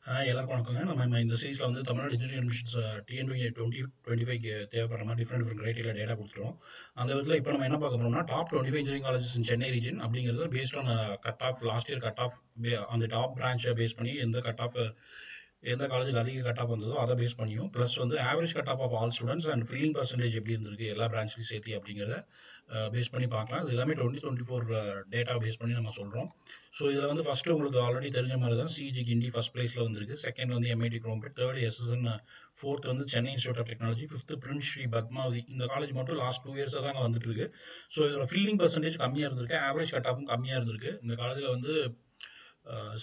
எல்லாருக்கும் வணக்கங்க. நம்ம இந்த சீரிஸ்ல வந்து தமிழ்நாடு இன்ஜினியரிங் அட்மிஷன்ஸ் டிஎன்பிஏ 2025க்கு தேவைப்படுற மாதிரி டிஃப்ரெண்ட் கிரைட்டீரியா டேட்டா கொடுத்துருவோம். அந்த விதத்தில் இப்போ நம்ம என்ன பார்க்க போறோம்னா top 25 engineering colleges in Chennai region அப்படிங்கிறது based on cut off last year cut off அந்த டாப் பிரான்ச்சை பேஸ் பண்ணி எந்த கட் ஆஃப் எந்த காலேஜுக்கு அதிக கட் ஆஃப் வந்ததோ அதை பேஸ் பண்ணியும் ப்ளஸ் வந்து average cut of all students and filling percentage எப்படி இருந்திருக்கு எல்லா பிரான்ச்லையும் சேர்த்து அப்படிங்கிறத பேஸ் பண்ணி பார்க்கலாம். இது எல்லாமே 2024 டேட்டா பேஸ் பண்ணி நம்ம சொல்கிறோம். ஸோ இதில் வந்து ஃபஸ்ட்டு உங்களுக்கு ஆல்ரெடி தெரிஞ்ச மாதிரி தான் சிஜி கிண்டி ஃபஸ்ட் பிளேஸில் வந்திருக்கு, செகண்ட் வந்து MIT Chromepet, third SSN, fourth வந்து Chennai Institute of Technology, fifth Prince Shri Padmavathi. இந்த காலேஜ் மட்டும் லாஸ்ட் 2 இயர்ஸாக தாங்க வந்துட்டு இருக்கு. ஸோ இதோட ஃபில்லிங் பர்சன்டேஜ் கம்மியாக இருந்திருக்கு, ஆவரேஜ் கட் ஆஃபும் கம்மியாக இருந்திருக்கு. இந்த காலேஜில் வந்து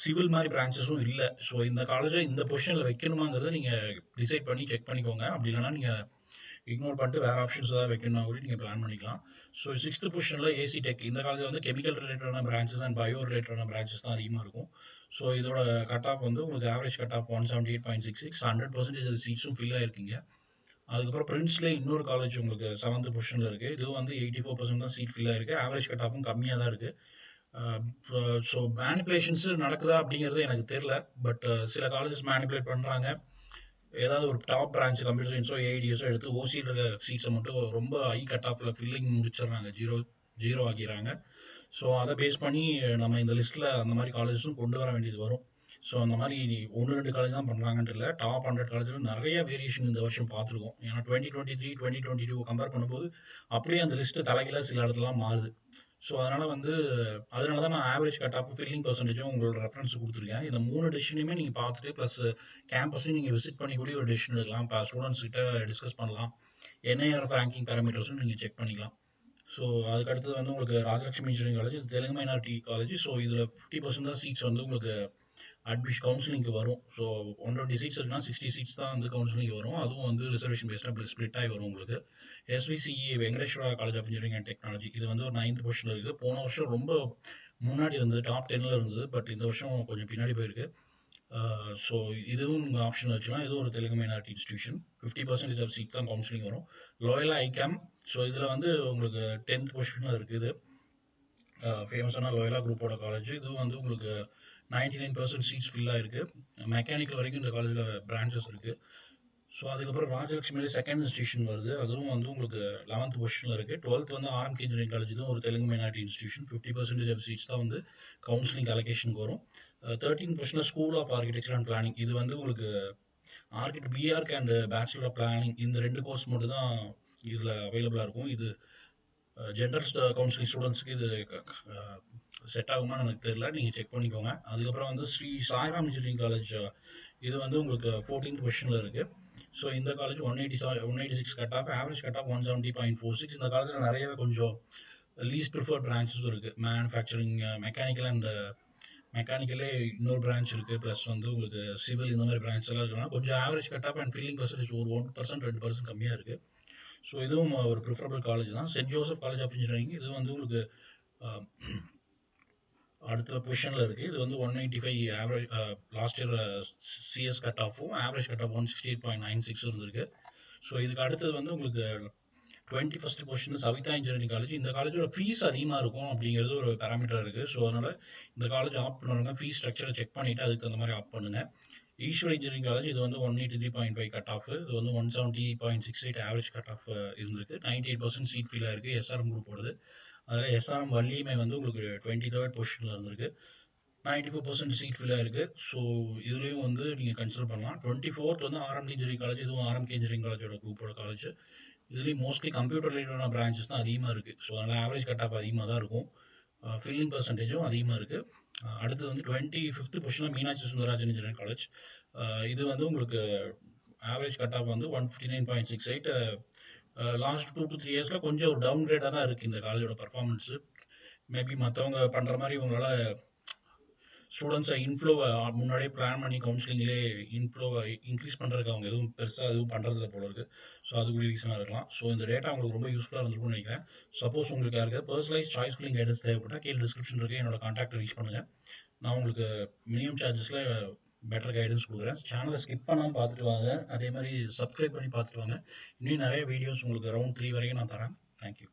சிவில் மாதிரி பிரான்ச்சஸும் இல்லை. ஸோ இந்த காலேஜை இந்த பொசிஷனில் வைக்கணுமாங்கிறத நீங்கள் டிசைட் பண்ணி செக் பண்ணிக்கோங்க. அப்படி இல்லைனா நீங்கள் இக்னோர் பண்ணிட்டு வேறு ஆப்ஷன்ஸ் ஏதாவது வைக்கணும்னா கூட நீங்கள் பிளான் பண்ணிக்கலாம். ஸோ 6th பொசிஷனில் ஏசி டெக். இந்த காலேஜ் வந்து கெமிக்கல் ரிலேட்டடான பிரான்ச்சஸ் அண்ட் பயோ ரிலேட்டடான பிரான்ச்சஸ் தான் அதிகமாக இருக்கும். ஸோ இதோட கட் ஆஃப் வந்து உங்களுக்கு ஆவரேஜ் கட் ஆஃப் 178.66, 100% சீட்ஸும் ஃபில் ஆகிருக்கீங்க. அதுக்கப்புறம் பிரின்ஸ்லேயே இன்னொரு காலேஜ் உங்களுக்கு 7th பொசிஷனில் இருக்குது. இதுவும் வந்து 84% தான் சீட் ஃபில் ஆகிருக்கு, ஆவரேஜ் கட் ஆஃபும் கம்மியாக தான் இருக்குது. ஸோ மேனிப்புலேஷன்ஸ் நடக்குதா அப்படிங்கிறது எனக்கு தெரியல. பட் சில காலேஜஸ் மேனிப்புலேட் பண்ணுறாங்க. ஏதாவது ஒரு டாப் பிரான்ச் கம்ப்யூட்டர் சயின்ஸோ ஏஐடிஎஸோ எடுத்து ஓசியில் இருக்க சீட்ஸை மட்டும் ரொம்ப ஹை கட் ஆஃபில் ஃபில்லிங் முடிச்சிடுறாங்க, ஜீரோ ஆகிடுறாங்க. ஸோ அதை பேஸ் பண்ணி நம்ம இந்த லிஸ்ட்டில் அந்த மாதிரி காலேஜஸும் கொண்டு வர வேண்டியது வரும். ஸோ அந்த மாதிரி 1-2 காலேஜ் தான் பண்ணுறாங்கன்ட்டு இல்லை, டாப் 100 காலேஜில் நிறைய வேரியேஷன் இந்த வருஷம் பார்த்துருக்கோம். ஏன்னா 2023 2022 கம்பேர் பண்ணும்போது அப்படியே அந்த லிஸ்ட்டு தலைகீழ சில இடத்துலாம் மாறுது. ஸோ அதனால் தான் நான் ஆவரேஜ் கட் ஆஃப் ஃபில்லிங் பர்சன்டேஜும் உங்களோட ரெஃபரன்ஸ் கொடுத்துருக்கேன். இந்த 3 டெசிஷனையுமே நீங்கள் பார்த்துட்டு ப்ளஸ் கேம்பஸையும் நீங்கள் விசிட் பண்ணி கூட ஒரு டெசிஷன் எடுக்கலாம். இப்போ ஸ்டூடெண்ட்ஸ் கிட்ட டிஸ்கஸ் பண்ணலாம். என்ஐஆர்எஃப் ரேங்கிங் பேராமீட்டர்ஸும் நீங்கள் செக் பண்ணிக்கலாம். ஸோ அதுக்கடுத்தது வந்து உங்களுக்கு ராஜலட்சுமி இன்ஜினியரிங் காலேஜ், இது தெலுங்கு மைனாரிட்டி காலேஜ். ஸோ இதில் 50% தான் சீட்ஸ் வந்து உங்களுக்கு கவுன்சிலிங்க்கு வரும். ஸோ 120 சீட்ஸ் இருக்குன்னா 60 சீட்ஸ் தான் வந்து கவுன்சிலிங்க்கு வரும். அதுவும் வந்து ரிசர்வேஷன் பேஸ்டாக ஸ்பிளிட் ஆகி வரும் உங்களுக்கு. SVCE Venkateswara college of engineering and technology, இது வந்து ஒரு 9th பொசிஷனில் இருக்குது. போன வருஷம் ரொம்ப முன்னாடி இருந்தது, டாப் 10ல் இருந்தது. பட் இந்த வருஷம் கொஞ்சம் பின்னாடி போயிருக்கு. ஸோ இதுவும் நீங்கள் ஆப்ஷன் வச்சுக்கலாம். இதுவும் ஒரு Telugu minority institution, 50% of seat தான் கவுன்சிலிங் வரும். லோயலா ஐகேம், ஸோ இதில் வந்து உங்களுக்கு 10th பொசிஷனில் இருக்குது. ஃபேமஸான லோயலா குரூப்போட காலேஜ். இதுவும் வந்து உங்களுக்கு 99% சீட்ஸ் ஃபில் ஆகிருக்கு. மெக்கானிக்கல் வரைக்கும் இந்த காலேஜில் பிரான்ச்சஸ் இருக்குது. ஸோ அதுக்கப்புறம் ராஜலட்சுமியிலே செகண்ட் இன்ஸ்டியூஷன் வருது, அதுவும் வந்து உங்களுக்கு 11th பொசிஷனில் இருக்குது. 12th வந்து ஆர்எம்கே இன்ஜினியரிங் காலேஜ், இதுவும் ஒரு Telugu minority institution, 50% of seats தான் வந்து கவுன்சிலிங் அலோகேஷனுக்கு வரும். 13th பொசிஷனில் school of architecture and planning, இது வந்து உங்களுக்கு BArch and bachelor of planning, இந்த 2 கோர்ஸ் மட்டும் தான் இதில் அவைலபிளாக இருக்கும். இது ஜென்ரல் கவுன்சிலிங் ஸ்டூடெண்ட்ஸுக்கு இது செட் ஆகுமான்னு எனக்கு தெரியல, நீங்கள் செக் பண்ணிக்கோங்க. அதுக்கப்புறம் வந்து ஸ்ரீ சாய்ராம் இன்ஜினியரிங் காலேஜ், இது வந்து உங்களுக்கு 14th பொசிஷனில் இருக்குது. ஸோ இந்த college 186 cut off, average cut of 170.46. இந்த காலேஜில் நிறையவே கொஞ்சம் லீஸ்ட் ப்ரிஃபர்ட் பிரான்ச்சஸும் இருக்குது. மேனுஃபேக்சரிங், மெக்கானிக்கல் அண்ட் மெக்கானிக்கலே இன்னொரு பிரான்ச் இருக்குது. ப்ளஸ் வந்து உங்களுக்கு சிவில், இந்த மாதிரி பிரான்ச் எல்லாம் இருக்குன்னா கொஞ்சம் average cut off and filling percentage ஒரு 1% 2% கம்மியாக இருக்குது. ஸோ இதுவும் ஒரு ப்ரிஃபரபிள் காலேஜ் தான். Saint Joseph College of Engineering, இது வந்து உங்களுக்கு அடுத்த பொசிஷனில் இருக்குது. இது வந்து 195 average, last year CS cut ஆஃபும் ஆவரேஜ் கட் ஆஃப் 168.96 இருந்திருக்கு. ஸோ இதுக்கு அடுத்தது வந்து உங்களுக்கு 21st position Savitha engineering college. இந்த காலேஜோட ஃபீஸ் அதிகமாக இருக்கும் அப்படிங்கிறது ஒரு பேராமீட்டர் இருக்குது. ஸோ அதனால் இந்த காலேஜ் ஆப்ட் பண்ணுறவங்க ஃபீஸ் ஸ்ட்ரக்சரை செக் பண்ணிவிட்டு அதுக்கு தகுந்த மாதிரி ஆப்ட் பண்ணுங்கள். ஈஸ்வரி இன்ஜினியரிங் காலேஜ், இது வந்து 183.5 கட் ஆஃப், இது வந்து 170.68 ஆவரேஜ் கட் ஆஃப் இருந்திருக்கு. 98% சீட் ஃபில் ஆயிருக்கு. எஸ்ஆர்எம் குரூப் போடுது. அதில் எஸ்ஆர்எம் வள்ளியுமே வந்து உங்களுக்கு 23rd பொசிஷனில் இருந்திருக்கு, 94% சீட் ஃபில் ஆயிருக்கு. ஸோ இதுலேயும் வந்து நீங்கள் கன்சிடர் பண்ணலாம். 24th வந்து ஆர்எம்டி இன்ஜினியரிங் காலேஜ், இதுவும் ஆர்எம்கே இன்ஜினியரிங் காலேஜோட குரூப்போட காலேஜ். இதுலேயும் மோஸ்ட்லி கம்ப்யூட்டர் ரிலேட்டடான பிரான்ச்சஸ் தான் அதிகமாக இருக்குது. ஸோ அதனால் ஆவரேஜ் கட் ஆஃப் அதிகமாக தான் இருக்கும், ஃபில்லிங் பர்சன்டேஜும் அதிகமாக இருக்குது. அடுத்தது வந்து 25th பொசிஷனில் மீனாட்சி சுந்தரராஜன் இன்ஜினியரிங் காலேஜ், இது வந்து உங்களுக்கு ஆவரேஜ் கட் ஆஃப் வந்து 159.68. லாஸ்ட் 2 to 3 இயர்ஸில் கொஞ்சம் ஒரு டவுன் கிரேடாக தான் இருக்குது இந்த காலேஜோட பர்ஃபார்மன்ஸு. மேபி மற்றவங்க பண்ணுற மாதிரி உங்களால் ஸ்டூடெண்ட்ஸை இன்ஃப்ளோவை முன்னாடியே பிளான் பண்ணி கவுன்சிலிங்லே இன்ஃப்ளோவை இன்க்ரீஸ் பண்ணுறதுக்கு அவங்க எதுவும் பெருசாக எதுவும் பண்ணுறதில்ல போல இருக்குது. ஸோ அதுக்கு ரீசனாக இருக்கலாம். ஸோ இந்த டேட்டா உங்களுக்கு ரொம்ப யூஸ்ஃபுல்லாக இருந்திருக்கும்னு நினைக்கிறேன். சப்போஸ் உங்களுக்கு யாருக்கு பர்சனலைஸ் சாய்ஸ் ஃபில்லிங் கைடன்ஸ் தேவைப்பட்டால் கீழே டிஸ்கிரிப்ஷன் இருக்குது, என்னோட கான்டாக்ட் ரீச் பண்ணுங்கள். நான் உங்களுக்கு மினிமம் சார்ஜஸில் பெட்டர் கைடன்ஸ் கொடுக்குறேன். சேனலை ஸ்கிப் பண்ணாமல் பார்த்துட்டு வாங்க, அதே மாதிரி சப்ஸ்கிரைப் பண்ணி பார்த்துட்டு வாங்க. இன்னும் நிறைய வீடியோஸ் உங்களுக்கு ரவுண்ட் 3 வரைக்கும் நான் தரேன். தேங்க்யூ.